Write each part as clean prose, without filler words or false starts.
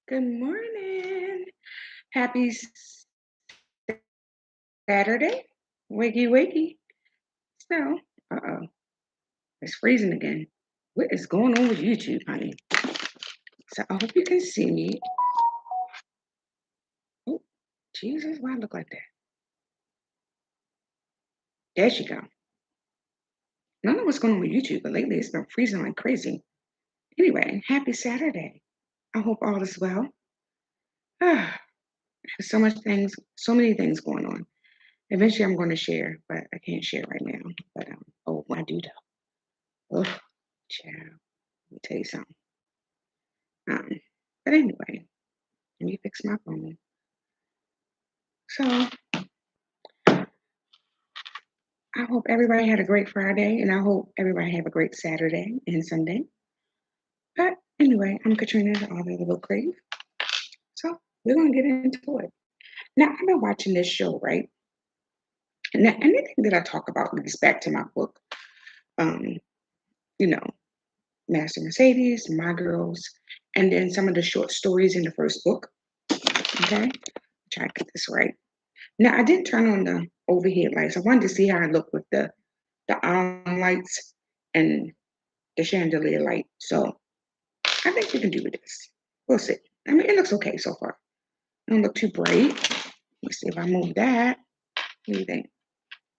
Good morning. Happy Saturday. Wakey, wakey. So, uh-oh, it's freezing again. What is going on with YouTube, honey? So, I hope you can see me. Oh, Jesus, why I look like that? There she go. I don't know what's going on with YouTube, but lately it's been freezing like crazy. Anyway, happy Saturday. I hope all is well. Ah, there's so many things going on. Eventually, I'm going to share, but I can't share right now. But oh, I do though. Oh, child, let me tell you something. Um, but anyway, let me fix my phone. So I hope everybody had a great Friday, and I hope everybody have a great Saturday and Sunday. But anyway, I'm Katrina, the author of the book Crave. So we're gonna get into it. Now I've been watching this show, right? And now, anything that I talk about leads back to my book. Um, you know, Master Mercedes, My Girls, and then some of the short stories in the first book. Okay, try to get this right. Now I didn't turn on the overhead lights. I wanted to see how it looked with the arm lights and the chandelier light. So I think we can do with this. We'll see. I mean, it looks okay so far. It don't look too bright. Let me see if I move that. What do you think?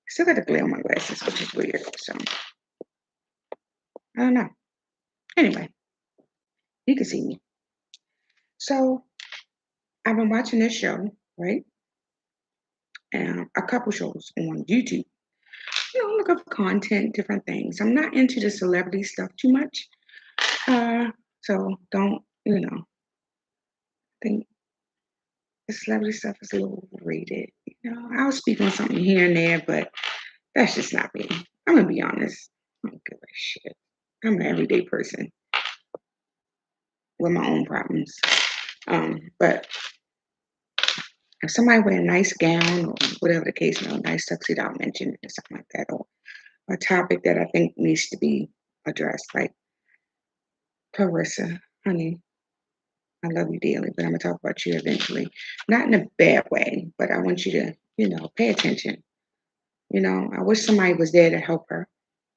Still got the glare on my glasses, which is weird. So I don't know. Anyway, you can see me. So I've been watching this show, right? And a couple shows on YouTube. Look up content, different things. I'm not into the celebrity stuff too much. So don't, think the celebrity stuff is a little overrated. I'll speak on something here and there, but that's just not me. I'm gonna be honest. I don't give a shit. I'm an everyday person with my own problems. But if somebody with a nice gown or whatever the case, nice tuxedo, I'll mention it or something like that, or a topic that I think needs to be addressed, like Clarissa, honey, I love you dearly, but I'm gonna talk about you eventually. Not in a bad way, but I want you to, pay attention. I wish somebody was there to help her,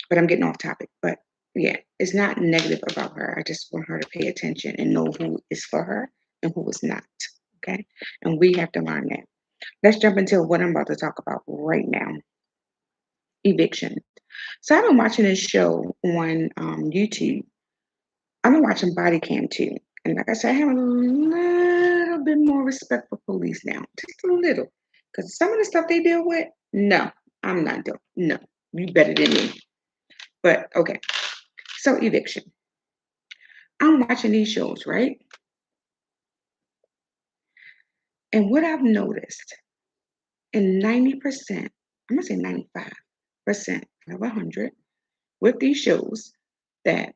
but I'm getting off topic. But yeah, it's not negative about her. I just want her to pay attention and know who is for her and who is not. Okay. And we have to learn that. Let's jump into what I'm about to talk about right now. Eviction. So I've been watching this show on YouTube. I've been watching Body Cam too. And like I said, I have a little bit more respect for police now. Just a little. Because some of the stuff they deal with, no, I'm not doing. No, you better than me. But okay. So eviction. I'm watching these shows, right? And what I've noticed in 90%, I'm gonna say 95% out of 100 with these shows that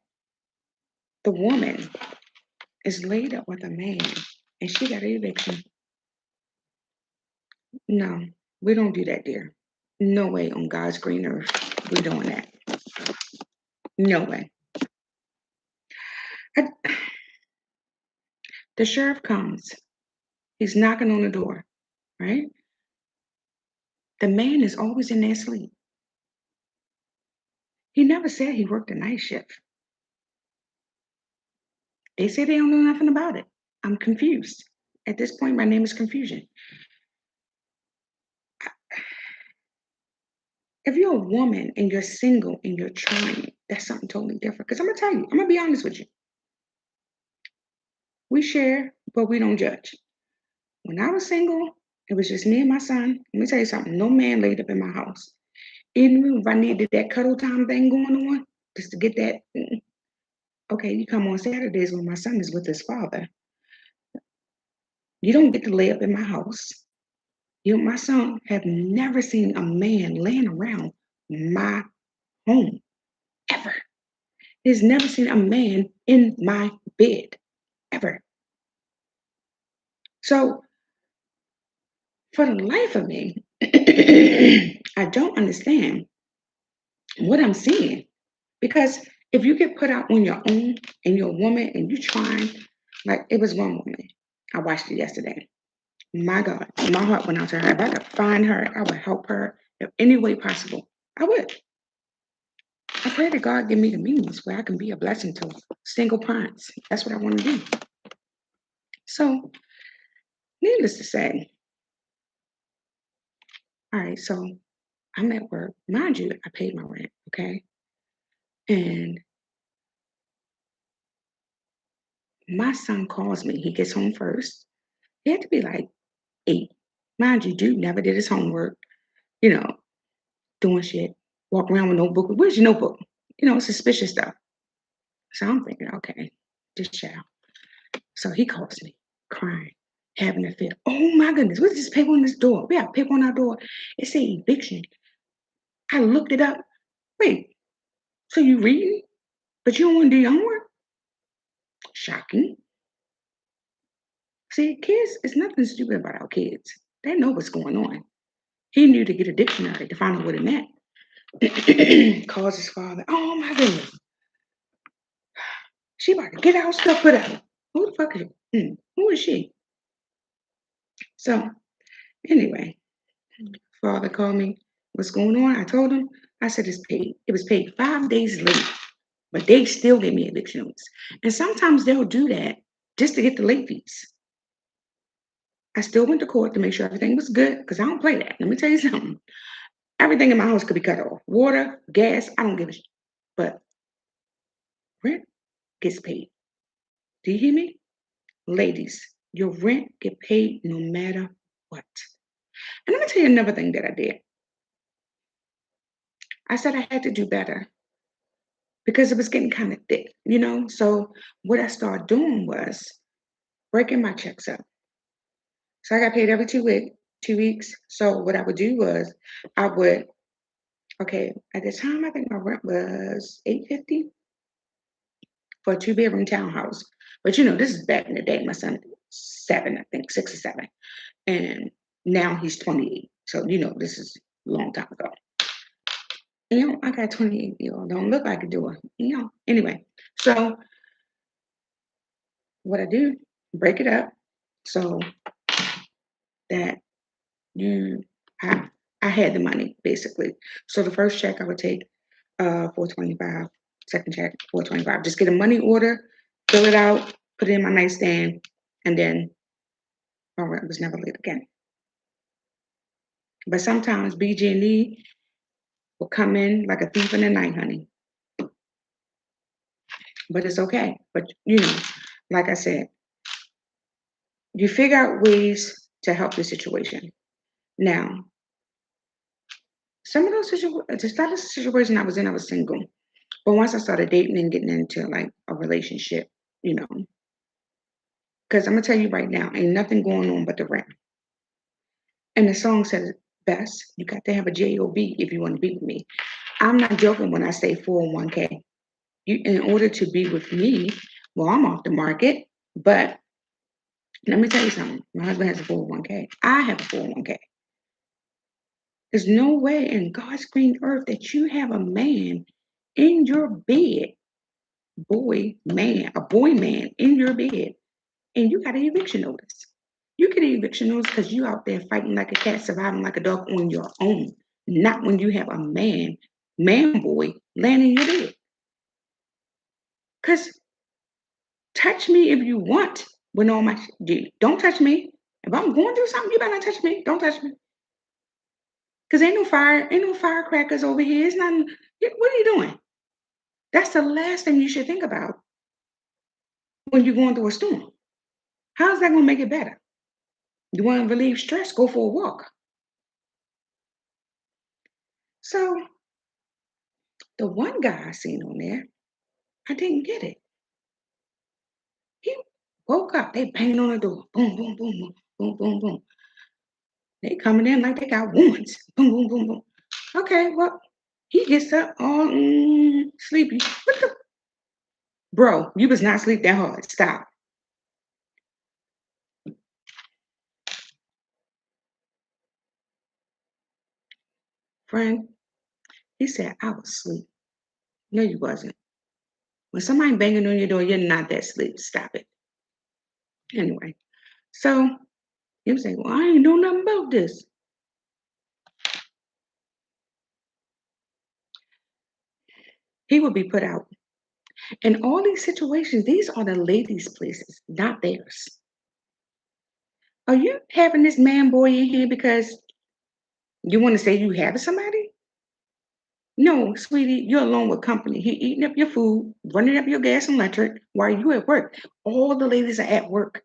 the woman is laid up with a man and she got an eviction. No, we don't do that, dear. No way on God's green earth we're doing that. No way. I, the sheriff comes. He's knocking on the door, right? The man is always in there asleep. He never said he worked a night shift. They say they don't know nothing about it. I'm confused. At this point, my name is confusion. If you're a woman and you're single and you're trying, that's something totally different. Because I'm gonna tell you, I'm gonna be honest with you. We share, but we don't judge. When I was single, it was just me and my son. Let me tell you something. No man laid up in my house. Even if I needed that cuddle time thing going on, just to get that. Okay, you come on Saturdays when my son is with his father. You don't get to lay up in my house. My son have never seen a man laying around my home ever. He's never seen a man in my bed ever. So for the life of me, I don't understand what I'm seeing. Because if you get put out on your own and you're a woman and you trying, like it was one woman. I watched it yesterday. My God, my heart went out to her. If I could find her, I would help her in any way possible. I would. I pray that God give me the means where I can be a blessing to single parents. That's what I want to do. So, needless to say, all right, so I'm at work. Mind you, I paid my rent, okay? And my son calls me. He gets home first. He had to be like 8. Mind you, dude never did his homework, you know, doing shit. Walk around with no book. Where's your notebook? Suspicious stuff. So I'm thinking, okay, this child. So he calls me, crying, having a fit. Oh my goodness, what's this paper on this door? We have paper on our door. It said eviction. I looked it up. Wait, so you reading, but you don't want to do your homework? Shocking. See, kids, it's nothing stupid about our kids. They know what's going on. He knew to get a dictionary to find out what it meant. Calls his father. Oh my goodness. She about to get our stuff put out. Who the fuck is she? Who is she? So anyway, father called me. What's going on? I told him. I said it's paid. It was paid 5 days late, but they still gave me eviction notice. And sometimes they'll do that just to get the late fees. I still went to court to make sure everything was good because I don't play that. Let me tell you something. Everything in my house could be cut off. Water, gas, I don't give a shit. But rent gets paid. Do you hear me? Ladies, your rent get paid no matter what. And let me tell you another thing that I did. I said I had to do better because it was getting kind of thick, So what I started doing was breaking my checks up. So I got paid every 2 weeks. So what I would do was I would, okay, at the time I think my rent was $850 for a 2-bedroom townhouse. But this is back in the day. My son 7, I think 6 or 7, and now he's 28. So this is a long time ago. I got 28-year-old. Don't look like a doer. Anyway, so what I do, break it up so that you, I, I had the money basically. So the first check I would take 425, second check 425. Just get a money order, fill it out, put it in my nightstand, and then my rent was never late again. But sometimes BG&E will come in like a thief in the night, honey. But it's okay. But like I said, you figure out ways to help the situation. Now, some of those situations I was in, I was single. But once I started dating and getting into like a relationship, because I'm gonna tell you right now, ain't nothing going on but the rent. And the song says it best, you got to have a job if you want to be with me. I'm not joking when I say 401k. In order to be with me, well, I'm off the market, but let me tell you something. My husband has a 401k. I have a 401k. There's no way in God's green earth that you have a man in your bed, a boy man in your bed, and you got an eviction notice. You get an eviction notice because you out there fighting like a cat, surviving like a dog on your own, not when you have a man boy laying in your bed. Because touch me if you want with all my shit. Don't touch me. If I'm going through something, you better not touch me. Don't touch me. Because ain't no firecrackers over here. It's not, what are you doing? That's the last thing you should think about when you're going through a storm. How's that going to make it better? You want to relieve stress? Go for a walk. So the one guy I seen on there, I didn't get it. He woke up. They banging on the door. Boom, boom, boom, boom, boom, boom, boom. They coming in like they got warrants. Boom, boom, boom, boom. Okay, well, he gets up all sleepy. What the? Bro, you was not sleep that hard. Stop. Friend, he said, I was asleep. No, you wasn't. When somebody banging on your door, you're not that sleep. Stop it. Anyway, So he was like, well, I ain't know nothing about this. He would be put out. In all these situations, these are the ladies' places, not theirs. Are you having this man boy in here because you want to say you have somebody? No, sweetie, you're alone with company. He eating up your food, running up your gas and electric while you at work. All the ladies are at work.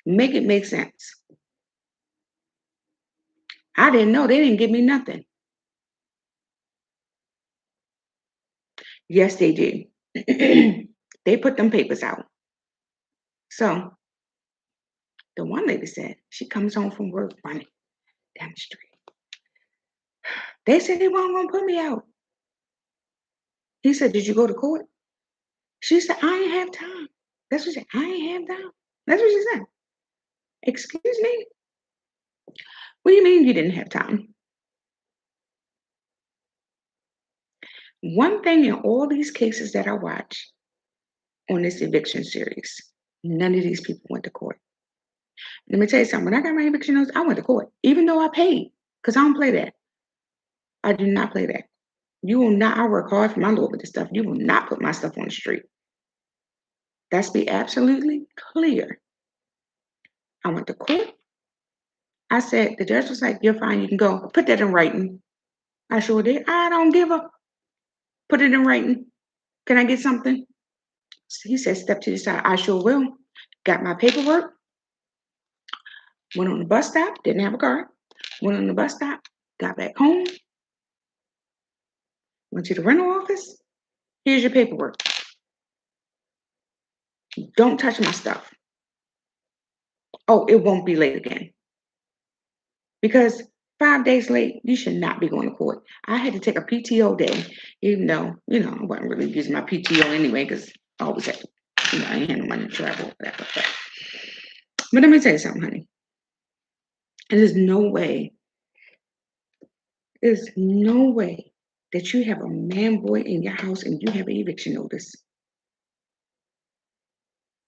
Make it make sense. I didn't know. They didn't give me nothing. Yes, they did. They put them papers out. So the one lady said she comes home from work running down the street. They said they weren't going to put me out. He said, did you go to court? She said, I ain't have time. That's what she said. I ain't have time. That's what she said. Excuse me? What do you mean you didn't have time? One thing in all these cases that I watch on this eviction series, none of these people went to court. Let me tell you something. When I got my eviction notice, I went to court, even though I paid, because I don't play that. I do not play that. You will not, I work hard for my Lord with this stuff. You will not put my stuff on the street. Let's be absolutely clear. I went to court. I said, the judge was like, you're fine, you can go. Put that in writing. I sure did. I don't give a. Put it in writing. Can I get something? So he said, step to the side. I sure will. Got my paperwork. Went on the bus stop. Didn't have a car. Went on the bus stop. Got back home. Went to the rental office. Here's your paperwork. Don't touch my stuff. Oh, it won't be late again. Because 5 days late, you should not be going to court. I had to take a PTO day, even though, I wasn't really using my PTO anyway, because I always had to, I ain't had no money to travel or whatever. But let me tell you something, honey. There's no way that you have a man boy in your house and you have an eviction notice.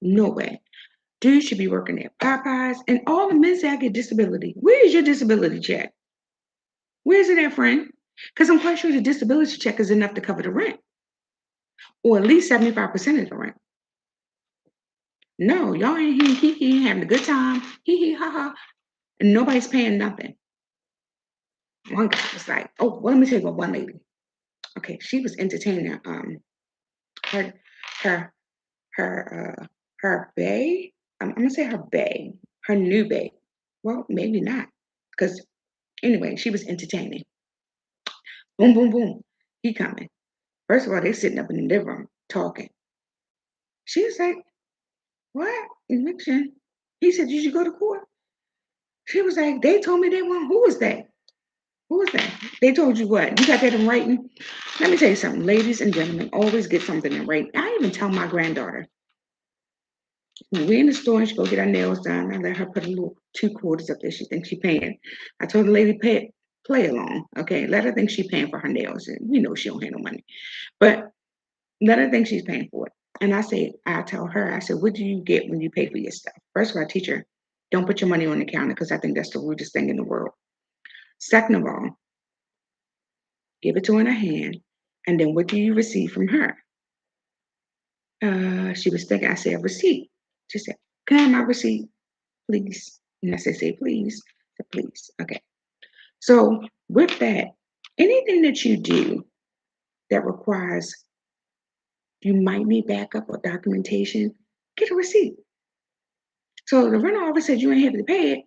No way. Dude should be working at Popeyes, and all the men say I get disability. Where is your disability check? Where's it at, friend? Because I'm quite sure the disability check is enough to cover the rent, or at least 75% of the rent. No, y'all ain't here kiki having a good time, hee hee ha ha, and nobody's paying nothing. One guy was like, "Oh, well, let me tell you about one lady. Okay, she was entertaining her her her bae. I'm gonna say her bae, her new bae. Well, maybe not, because anyway, she was entertaining. Boom, boom, boom. He coming. First of all, they sitting up in the living room talking. She was like, "What eviction?" He said, "Did you go to court?" She was like, "They told me they want." Who was that? Who was that? They told you what? You got that in writing? Let me tell you something, ladies and gentlemen. Always get something in writing. I even tell my granddaughter. When we're in the store and she go get her nails done, I let her put a little 2 quarters up there. She thinks she's paying. I told the lady, play along. Okay. Let her think she's paying for her nails. And we know she don't have no money. But let her think she's paying for it. And I tell her, I said, what do you get when you pay for your stuff? First of all, I teach her, don't put your money on the counter because I think that's the rudest thing in the world. Second of all, give it to her in her hand. And then what do you receive from her? She was thinking, I said, receipt. She said, can I have my receipt, please? And I said, say, please. I said, please. Okay. So with that, anything that you do that requires, you might need backup or documentation, get a receipt. So the rental office said you ain't able to pay it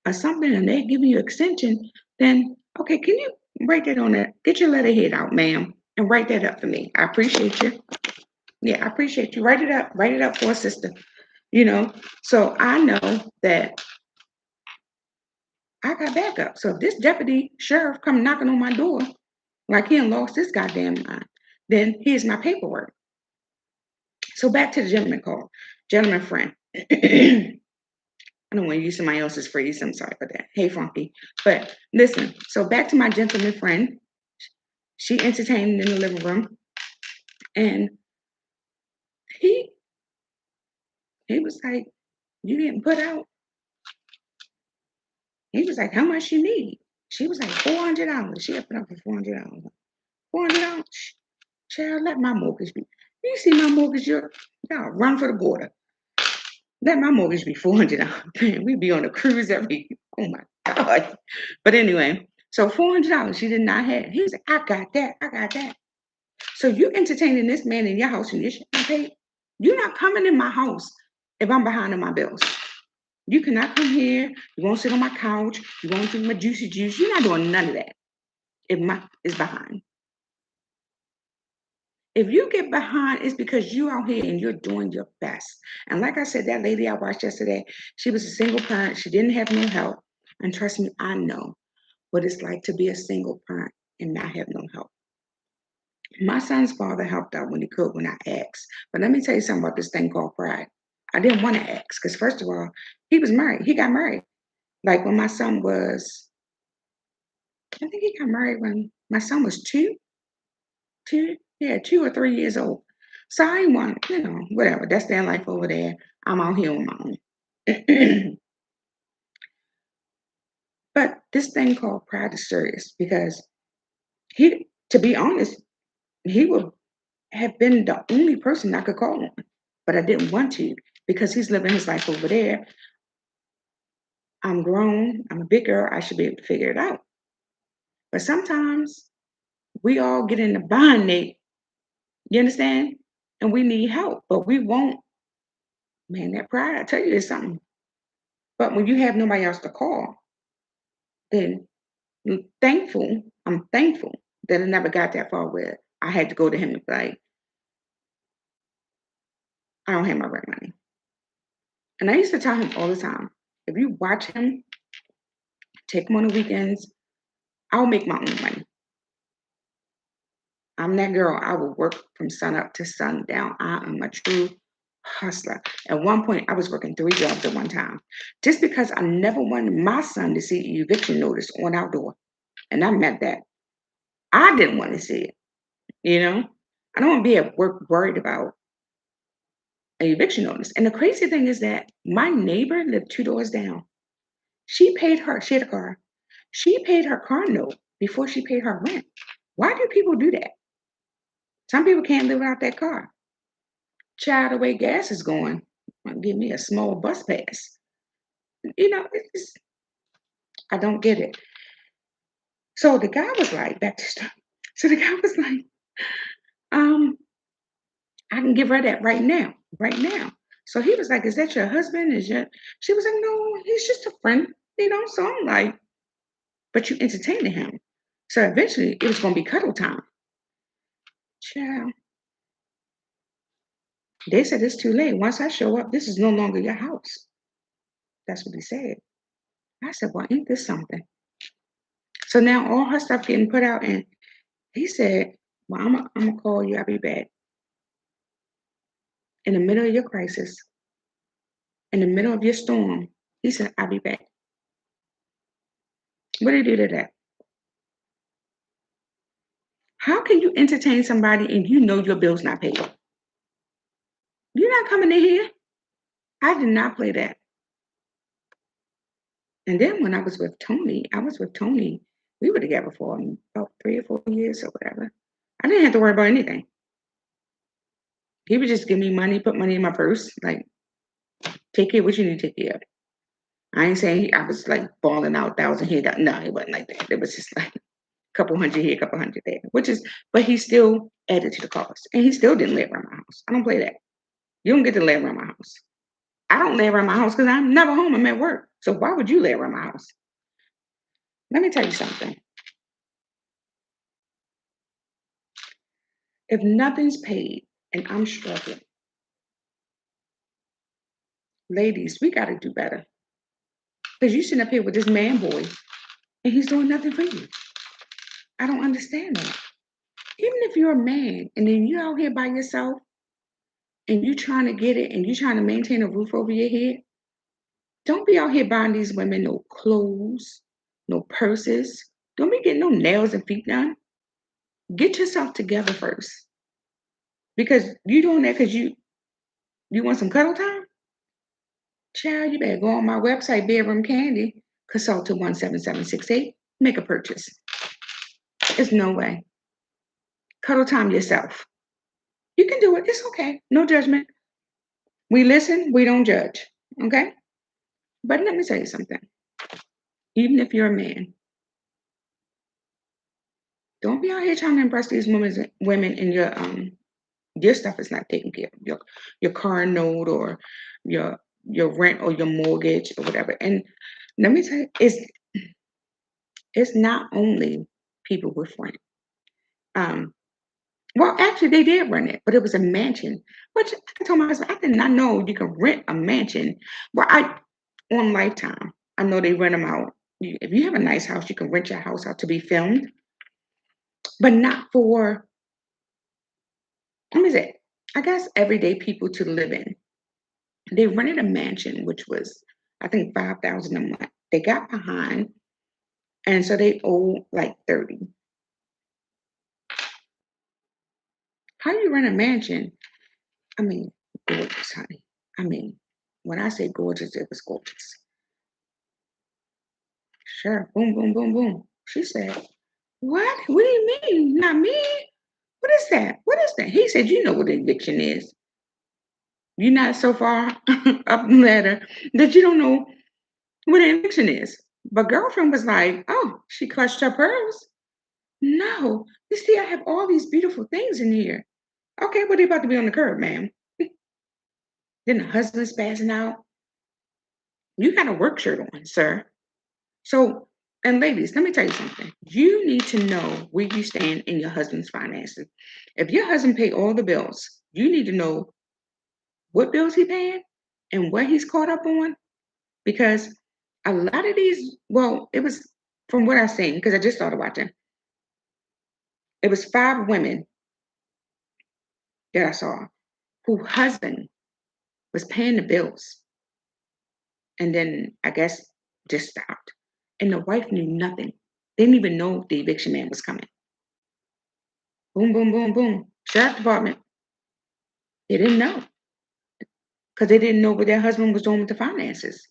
or something, and they're giving you extension, then, okay, can you write that on that? Get your letterhead out, ma'am, and write that up for me. I appreciate you. Yeah, I appreciate you. Write it up. Write it up for a sister. So I know that I got backup. So if this deputy sheriff come knocking on my door like he done lost his goddamn mind, then here's my paperwork. So back to the gentleman call. Gentleman friend. I don't want to use somebody else's phrase. I'm sorry for that. Hey, Funky. But listen, so back to my gentleman friend. She entertained in the living room. And he He was like, you getting put out? He was like, how much you need? She was like, $400. She had put up for $400. $400? Child, let my mortgage be. You see my mortgage, y'all run for the border. Let my mortgage be $400. We'd be on a cruise every, oh my God. But anyway, so $400 she did not have. He was like, I got that. I got that. So you entertaining this man in your house and you should not pay. You're not coming in my house if I'm behind on my bills. You cannot come here. You won't sit on my couch. You won't drink my juicy juice. You're not doing none of that if my is behind. If you get behind, it's because you out here and you're doing your best. And like I said, that lady I watched yesterday, she was a single parent. She didn't have no help. And trust me, I know what it's like to be a single parent and not have no help. My son's father helped out when he could when I asked. But let me tell you something about this thing called pride. I didn't want to ask because first of all, he was married. He got married. Like when my son was, I think he got married when my son was yeah, 2 or 3 years old. So I ain't want, whatever. That's their life over there. I'm out here on my own. But this thing called pride is serious because to be honest, he would have been the only person I could call on. But I didn't want to because he's living his life over there. I'm grown. I'm a big girl. I should be able to figure it out. But sometimes we all get in the bind, Nate. You understand? And we need help, but we won't. Man, that pride, I tell you, is something. But when you have nobody else to call, then I'm thankful that I never got that far where I had to go to him and be like, I don't have my rent money. And I used to tell him all the time, if you watch him, take him on the weekends, I'll make my own money. I'm that girl. I will work from sun up to sundown. I am a true hustler. At one point, I was working 3 jobs at one time just because I never wanted my son to see an eviction notice on our door. And I meant that. I didn't want to see it, you know? I don't want to be at work worried about an eviction notice. And the crazy thing is that my neighbor lived 2 doors down. She had a car. She paid her car note before she paid her rent. Why do people do that? Some people can't live without that car. Child, the way gas is going, might give me a small bus pass. I don't get it. So the guy was like, back to stuff. So the guy was like, um, I can give her that right now, right now. So he was like, is that your husband? She was like, no, he's just a friend. So I'm like, but you entertaining him. So eventually it was gonna be cuddle time. Child, they said it's too late. Once I show up, this is no longer your house. That's what he said. I said, well, ain't this something? So now all her stuff getting put out, and he said, well, I'm gonna call you. I'll be back. In the middle of your crisis, in the middle of your storm, he said, I'll be back. What did he do to that? How can you entertain somebody and you know your bill's not paid? You're not coming in here. I did not play that. And then when I was with Tony, we were together for about 3 or 4 years or whatever. I didn't have to worry about anything. He would just give me money, put money in my purse, like, take care of what you need to take care of. I ain't saying I was like balling out 1,000 here. No, it wasn't like that. It was just like a couple hundred here, a couple hundred there, but he still added to the cost. And he still didn't live around my house. I don't play that. You don't get to live around my house. I don't lay around my house because I'm never home. I'm at work. So why would you lay around my house? Let me tell you something. If nothing's paid and I'm struggling, ladies, we got to do better. Because you sitting up here with this man boy and he's doing nothing for you. I don't understand that. Even if you're a man and then you're out here by yourself and you're trying to get it and you're trying to maintain a roof over your head, don't be out here buying these women no clothes, no purses. Don't be getting no nails and feet done. Get yourself together first. Because you doing that because you want some cuddle time? Child, you better go on my website, Bedroom Candy, consult to 17768, make a purchase. There's no way. Cuddle time yourself. You can do it. It's okay. No judgment. We listen, we don't judge. Okay? But let me tell you something. Even if you're a man, don't be out here trying to impress these women and your stuff is not taken care of. Your car note or your your rent or your mortgage or whatever. And let me tell you, it's not only people with rent. Um, well, actually, they did rent it, but it was a mansion. Which I told my husband, I did not know you could rent a mansion. Well, on Lifetime, I know they rent them out. If you have a nice house, you can rent your house out to be filmed, but not for, let me say, I guess everyday people to live in. They rented a mansion, which was, I think, 5,000 a month. They got behind, and so they owe like 30. How do you rent a mansion? I mean, gorgeous, honey. I mean, when I say gorgeous, it was gorgeous. Sure. Boom, boom, boom, boom. She said, what? What do you mean? Not me? What is that? What is that? He said, you know what eviction is. You're not so far up the ladder that you don't know what an eviction is. But girlfriend was like, oh, she clutched her pearls. No, you see, I have all these beautiful things in here. Okay, what are you about to be on the curb, ma'am? Then the husband's passing out. You got a work shirt on, sir. So, and ladies, let me tell you something. You need to know where you stand in your husband's finances. If your husband pay all the bills, you need to know what bills he paying and what he's caught up on. Because a lot of these, well, it was from what I've seen, because I just started watching, it was 5 women that I saw who husband was paying the bills and then I guess just stopped. And the wife knew nothing. They didn't even know the eviction man was coming. Boom, boom, boom, boom. Sheriff department. They didn't know because they didn't know what their husband was doing with the finances.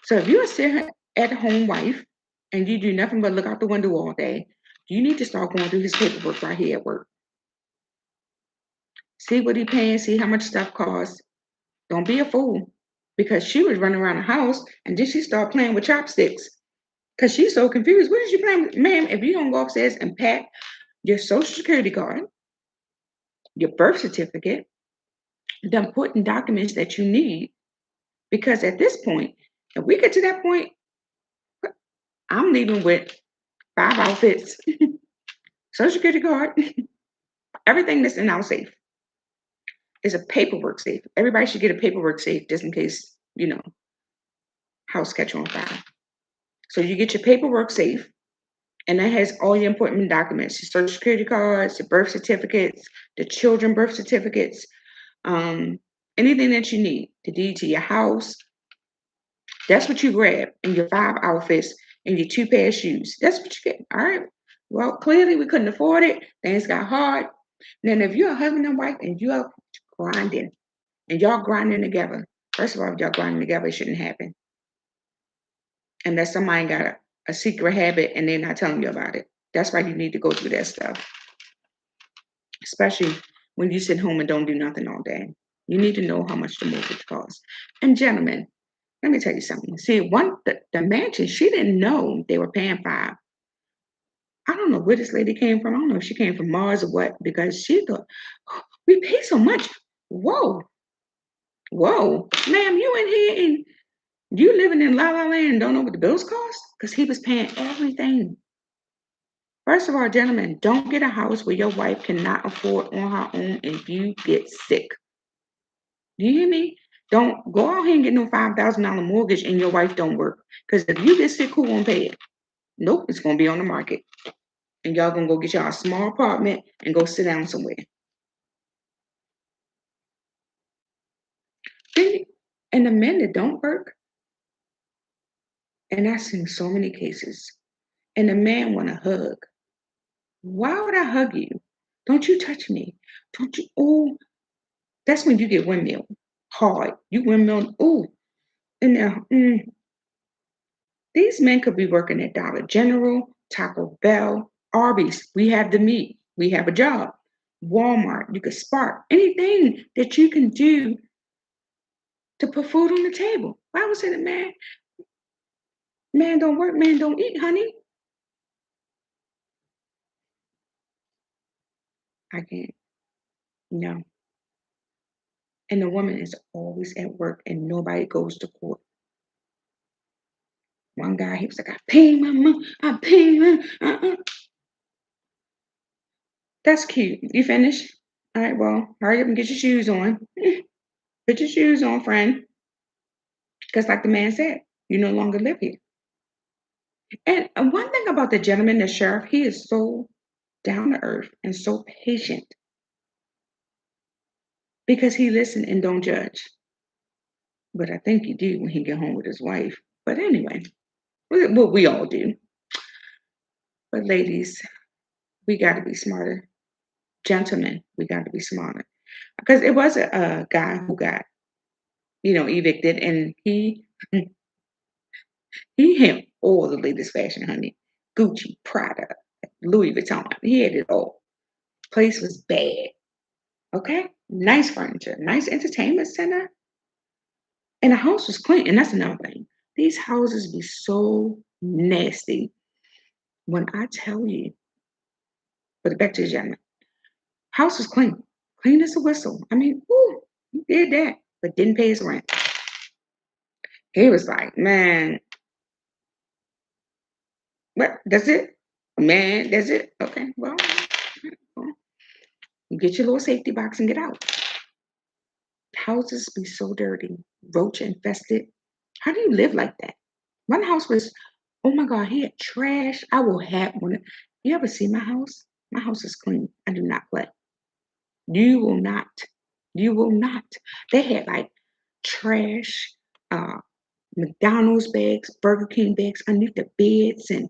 So if you're a at home wife and you do nothing but look out the window all day, you need to start going through his paperwork right here at work. See what he paying, see how much stuff costs. Don't be a fool. Because she was running around the house and then she started playing with chopsticks. Because she's so confused. What is you playing with? Ma'am, if you don't go upstairs and pack your social security card, your birth certificate, the important documents that you need, because at this point, if we get to that point, I'm leaving with 5 outfits, social security card, everything that's in our safe is a paperwork safe. Everybody should get a paperwork safe just in case, house catch on fire. So you get your paperwork safe, and that has all your important documents, your social security cards, your birth certificates, the children birth certificates, um, anything that you need, the deed to your house. That's what you grab in your 5 outfits and your 2 pair of shoes. That's what you get. All right. Well, clearly we couldn't afford it. Things got hard. Then if you're a husband and wife and you're grinding and y'all grinding together, first of all, if y'all grinding together, it shouldn't happen. Unless somebody got a secret habit and they're not telling you about it. That's why you need to go through that stuff. Especially when you sit home and don't do nothing all day. You need to know how much the mortgage costs. And gentlemen, let me tell you something. See, the mansion, she didn't know they were paying 5. I don't know where this lady came from. I don't know if she came from Mars or what, because she thought, oh, we pay so much. Whoa, whoa, ma'am, you in here and you living in La La Land and don't know what the bills cost? Because he was paying everything. First of all, gentlemen, don't get a house where your wife cannot afford on her own if you get sick. Do you hear me? Don't go out here and get no $5,000 mortgage and your wife don't work. Because if you get sick, who won't pay it? Nope, it's gonna be on the market. And y'all gonna go get y'all a small apartment and go sit down somewhere. And the men that don't work, and I've seen so many cases, and the man want a hug. Why would I hug you? Don't you touch me. Don't you? Oh, that's when you get windmill hard. You windmill. Oh, And these men could be working at Dollar General, Taco Bell, Arby's. We have the meat. We have a job. Walmart. You could Spark. Anything that you can do to put food on the table. Bible said that man don't work, man don't eat, honey. I can't. No. And the woman is always at work and nobody goes to court. One guy, he was like, I pay my mom, I pay my That's cute. You finished? All right, well, hurry up and get your shoes on. Put your shoes on, friend. Because like the man said, you no longer live here. And one thing about the gentleman, the sheriff, he is so down to earth and so patient because he listen and don't judge. But I think he do when he get home with his wife. But anyway, what we all do. But ladies, we got to be smarter. Gentlemen, we got to be smarter. Because it was a guy who got, evicted, and he had all the latest fashion, honey. Gucci, Prada, Louis Vuitton. He had it all. Place was bad. Okay? Nice furniture, nice entertainment center. And the house was clean. And that's another thing. These houses be so nasty. When I tell you, but back to the gentleman, house was clean. Clean as a whistle. I mean, whoo, he did that, but didn't pay his rent. He was like, man, what? That's it? Man, that's it? Okay, well, you get your little safety box and get out. Houses be so dirty, roach infested. How do you live like that? One house was, oh my God, he had trash. I will have one. You ever see my house? My house is clean. I do not play. You will not. You will not. They had like trash, uh, McDonald's bags, Burger King bags underneath the beds, and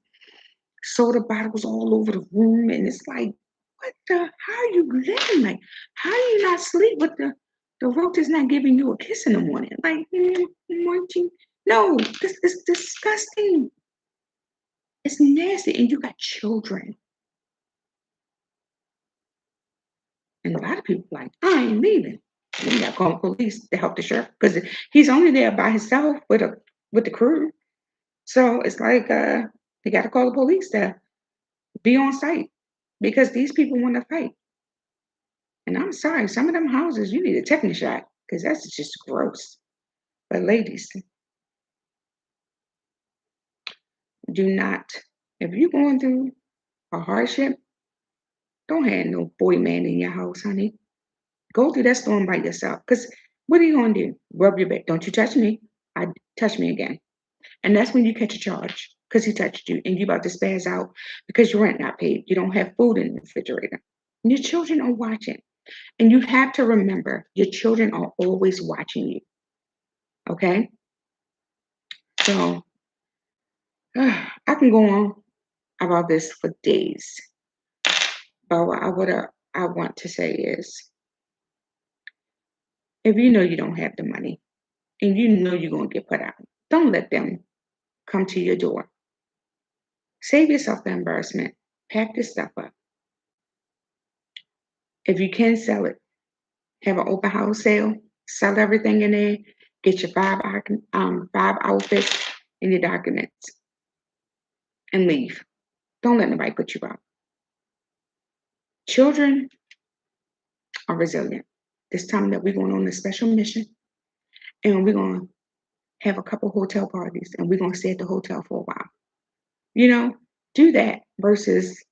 soda bottles all over the room. And it's like, how are you living? Like, how do you not sleep with the roach is not giving you a kiss in the morning? Like, morning. No, this is disgusting. It's nasty. And you got children. And a lot of people like, I ain't leaving. Then you got to call the police to help the sheriff because he's only there by himself with the crew. So it's like you got to call the police to be on site because these people want to fight. And I'm sorry, some of them houses you need a tetanus shot because that's just gross. But ladies, do not, if you're going through a hardship, don't have no boy man in your house, honey. Go through that storm by yourself. Because what are you going to do? Rub your back. Don't you touch me. I touch me again. And that's when you catch a charge because he touched you and you about to spaz out because your rent not paid. You don't have food in the refrigerator. And your children are watching. And you have to remember your children are always watching you. Okay? So I can go on about this for days. But I want to say is if you know you don't have the money and you know you're going to get put out, don't let them come to your door. Save yourself the embarrassment. Pack this stuff up. If you can sell it, have an open house sale, sell everything in there, get your five outfits and your documents, and leave. Don't let nobody put you out. Children are resilient. This time that we're going on a special mission, and we're going to have a couple hotel parties, and we're going to stay at the hotel for a while. Do that versus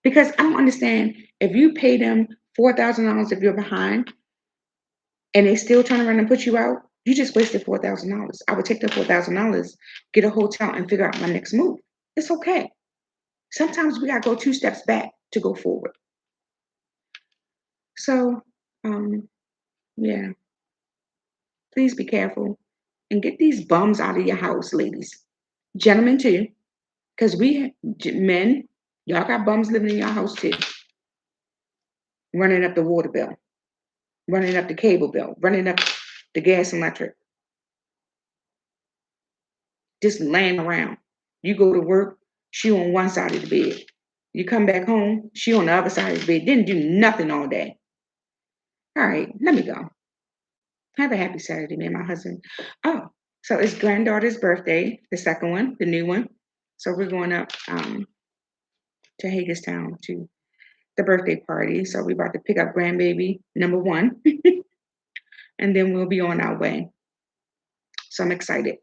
because I don't understand if you pay them $4,000 if you're behind and they still turn around and put you out, you just wasted $4,000. I would take the $4,000, get a hotel, and figure out my next move. It's okay. Sometimes we gotta go two steps back to go forward. So, yeah, please be careful and get these bums out of your house, ladies, gentlemen too, because men, y'all got bums living in your house too, running up the water bill, running up the cable bill, running up the gas and electric. just laying around. You go to work, she on one side of the bed. You come back home, she on the other side of the bed. Didn't do nothing all day. All right, let me go. Have a happy Saturday, me and my husband. Oh, so it's granddaughter's birthday, the second one, the new one. So we're going up to Hagerstown to the birthday party. So we're about to pick up grandbaby number one, and then we'll be on our way. So I'm excited.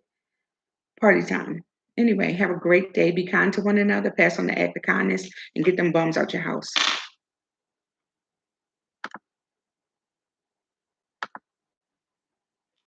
Party time. Anyway, have a great day. Be kind to one another. Pass on the act of kindness and get them bums out your house.